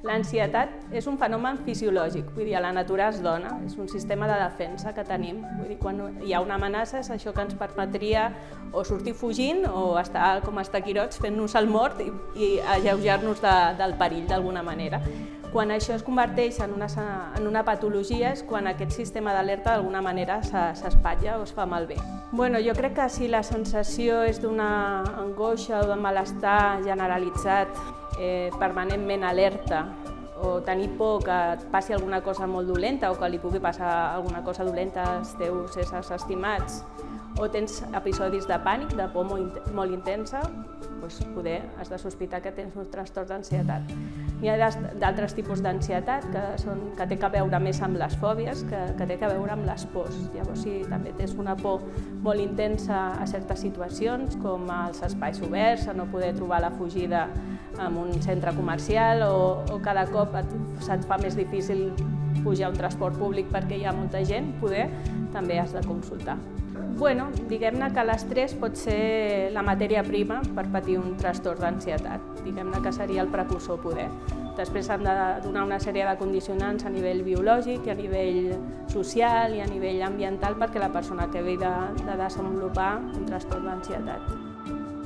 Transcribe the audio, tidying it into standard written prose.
L'ansietat és un fenomen fisiològic, vull dir, a la natura es dona, és un sistema de defensa que tenim. Vull dir, quan hi ha una amenaça és això que ens permetria o sortir fugint o estar com els taquirots fent-nos el mort i alleujar-nos del perill d'alguna manera. Quan això es converteix en una patologia és quan aquest sistema d'alerta d'alguna manera s'espatlla o es fa malbé. Bueno, jo crec que si la sensació és d'una angoixa o de malestar generalitzat, permanentment alerta, o tenir por que et passi alguna cosa molt dolenta o que li pugui passar alguna cosa dolenta als teus éssers estimats, o tens episodis de pànic, de por molt intensa, doncs poder has de sospitar que tens un trastorn d'ansietat. N'hi ha d'altres tipus d'ansietat que té que veure més amb les fòbies, que té que veure amb les pors. Llavors, si també tens una por molt intensa a certes situacions, com als espais oberts, a no poder trobar la fugida en un centre comercial o cada cop se't fa més difícil pujar a un transport públic perquè hi ha molta gent, poder també has de consultar. Bueno, diguem-ne que l'estrès pot ser la matèria prima per patir un trastorn d'ansietat. Diguem-ne que seria el precursor poder. Després s'han de donar una sèrie de condicionants a nivell biològic, a nivell social i a nivell ambiental perquè la persona acabi de desenvolupar un trastorn d'ansietat.